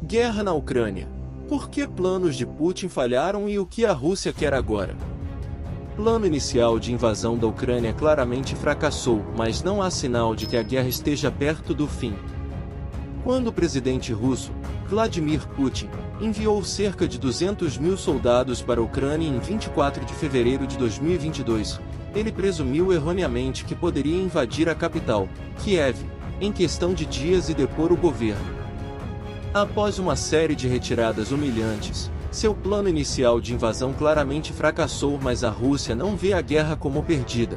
Guerra na Ucrânia. Por que planos de Putin falharam e o que a Rússia quer agora? Plano inicial de invasão da Ucrânia claramente fracassou, mas não há sinal de que a guerra esteja perto do fim. Quando o presidente russo, Vladimir Putin, enviou cerca de 200 mil soldados para a Ucrânia em 24 de fevereiro de 2022, ele presumiu erroneamente que poderia invadir a capital, Kiev, em questão de dias e depor o governo. Após uma série de retiradas humilhantes, seu plano inicial de invasão claramente fracassou, mas a Rússia não vê a guerra como perdida.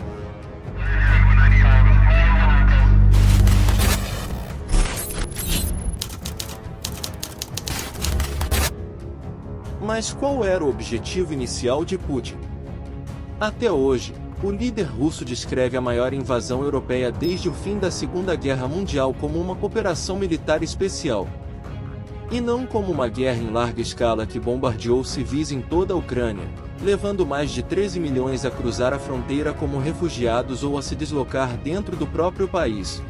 Mas qual era o objetivo inicial de Putin? Até hoje, o líder russo descreve a maior invasão europeia desde o fim da Segunda Guerra Mundial como uma operação militar especial, e não como uma guerra em larga escala que bombardeou civis em toda a Ucrânia, levando mais de 13 milhões a cruzar a fronteira como refugiados ou a se deslocar dentro do próprio país.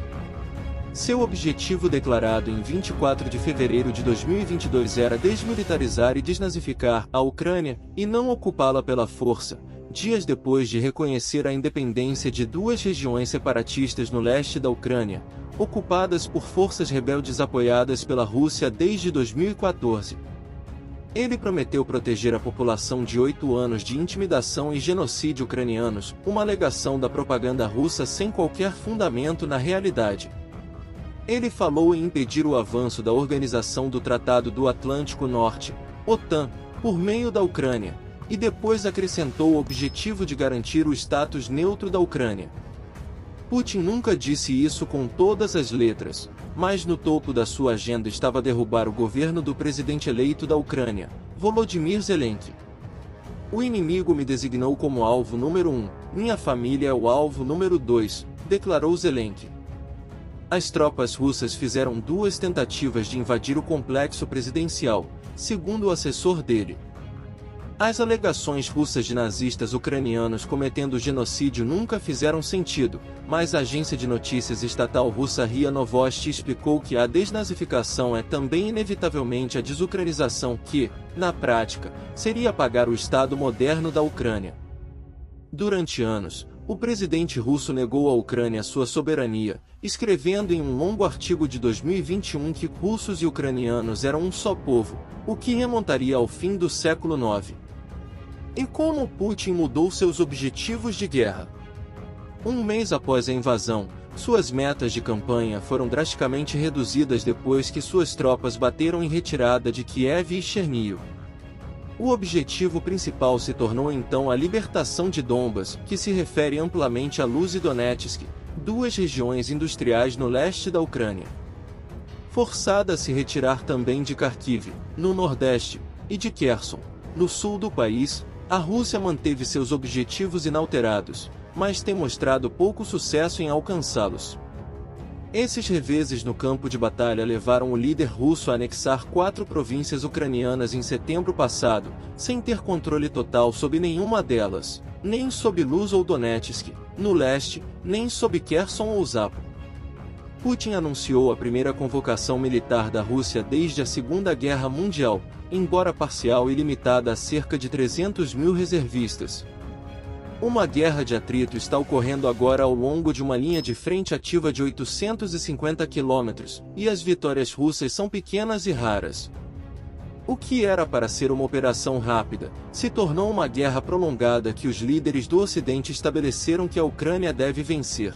Seu objetivo declarado em 24 de fevereiro de 2022 era desmilitarizar e desnazificar a Ucrânia, e não ocupá-la pela força, dias depois de reconhecer a independência de duas regiões separatistas no leste da Ucrânia, ocupadas por forças rebeldes apoiadas pela Rússia desde 2014. Ele prometeu proteger a população de 8 anos de intimidação e genocídio ucranianos, uma alegação da propaganda russa sem qualquer fundamento na realidade. Ele falou em impedir o avanço da Organização do Tratado do Atlântico Norte, OTAN, por meio da Ucrânia, e depois acrescentou o objetivo de garantir o status neutro da Ucrânia. Putin nunca disse isso com todas as letras, mas no topo da sua agenda estava derrubar o governo do presidente eleito da Ucrânia, Volodymyr Zelensky. O inimigo me designou como alvo número 1, minha família é o alvo número 2, declarou Zelensky. As tropas russas fizeram 2 tentativas de invadir o complexo presidencial, segundo o assessor dele. As alegações russas de nazistas ucranianos cometendo genocídio nunca fizeram sentido, mas a agência de notícias estatal russa RIA Novosti explicou que a desnazificação é também inevitavelmente a desucranização que, na prática, seria apagar o Estado moderno da Ucrânia. Durante anos, o presidente russo negou à Ucrânia sua soberania, escrevendo em um longo artigo de 2021 que russos e ucranianos eram um só povo, o que remontaria ao fim do século IX. E como Putin mudou seus objetivos de guerra? Um mês após a invasão, suas metas de campanha foram drasticamente reduzidas depois que suas tropas bateram em retirada de Kiev e Chernihiv. O objetivo principal se tornou então a libertação de Donbas, que se refere amplamente a Luz e Donetsk, 2 regiões industriais no leste da Ucrânia. Forçada a se retirar também de Kharkiv, no nordeste, e de Kherson, no sul do país, a Rússia manteve seus objetivos inalterados, mas tem mostrado pouco sucesso em alcançá-los. Esses reveses no campo de batalha levaram o líder russo a anexar 4 províncias ucranianas em setembro passado, sem ter controle total sobre nenhuma delas, nem sob Luz ou Donetsk, no leste, nem sob Kherson ou Zapo. Putin anunciou a primeira convocação militar da Rússia desde a Segunda Guerra Mundial, embora parcial e limitada a cerca de 300 mil reservistas. Uma guerra de atrito está ocorrendo agora ao longo de uma linha de frente ativa de 850 quilômetros, e as vitórias russas são pequenas e raras. O que era para ser uma operação rápida, se tornou uma guerra prolongada que os líderes do Ocidente estabeleceram que a Ucrânia deve vencer.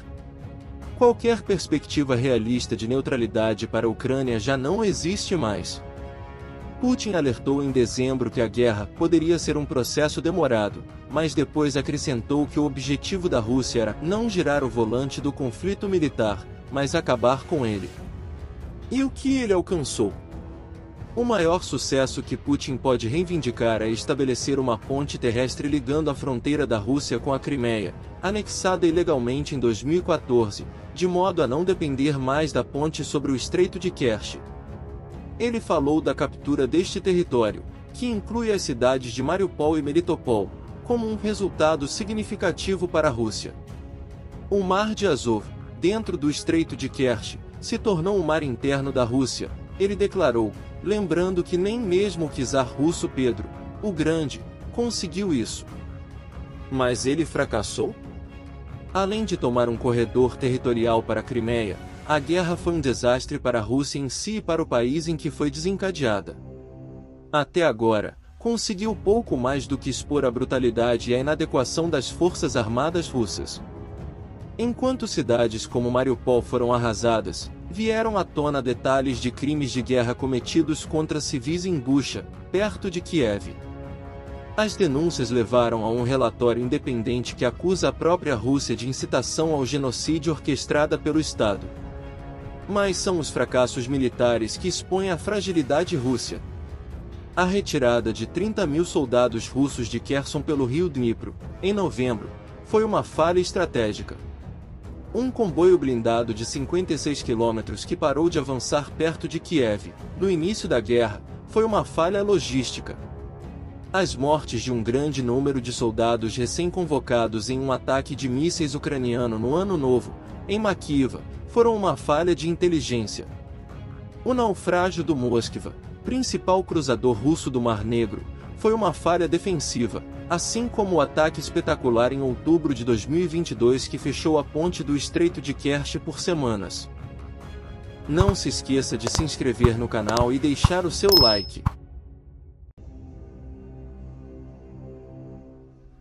Qualquer perspectiva realista de neutralidade para a Ucrânia já não existe mais. Putin alertou em dezembro que a guerra poderia ser um processo demorado, mas depois acrescentou que o objetivo da Rússia era não girar o volante do conflito militar, mas acabar com ele. E o que ele alcançou? O maior sucesso que Putin pode reivindicar é estabelecer uma ponte terrestre ligando a fronteira da Rússia com a Crimeia, anexada ilegalmente em 2014, de modo a não depender mais da ponte sobre o Estreito de Kerch. Ele falou da captura deste território, que inclui as cidades de Mariupol e Melitopol, como um resultado significativo para a Rússia. O Mar de Azov, dentro do Estreito de Kerch, se tornou o mar interno da Rússia, ele declarou, lembrando que nem mesmo o czar russo Pedro, o Grande, conseguiu isso. Mas ele fracassou? Além de tomar um corredor territorial para a Crimeia, a guerra foi um desastre para a Rússia em si e para o país em que foi desencadeada. Até agora, conseguiu pouco mais do que expor a brutalidade e a inadequação das forças armadas russas. Enquanto cidades como Mariupol foram arrasadas, vieram à tona detalhes de crimes de guerra cometidos contra civis em Bucha, perto de Kiev. As denúncias levaram a um relatório independente que acusa a própria Rússia de incitação ao genocídio orquestrada pelo Estado. Mas são os fracassos militares que expõem a fragilidade Rússia. A retirada de 30.000 soldados russos de Kherson pelo rio Dnipro, em novembro, foi uma falha estratégica. Um comboio blindado de 56 quilômetros que parou de avançar perto de Kiev, no início da guerra, foi uma falha logística. As mortes de um grande número de soldados recém-convocados em um ataque de mísseis ucraniano no Ano Novo, em Makiivka, foram uma falha de inteligência. O naufrágio do Moskva, principal cruzador russo do Mar Negro, foi uma falha defensiva, assim como o ataque espetacular em outubro de 2022 que fechou a ponte do Estreito de Kerch por semanas. Não se esqueça de se inscrever no canal e deixar o seu like.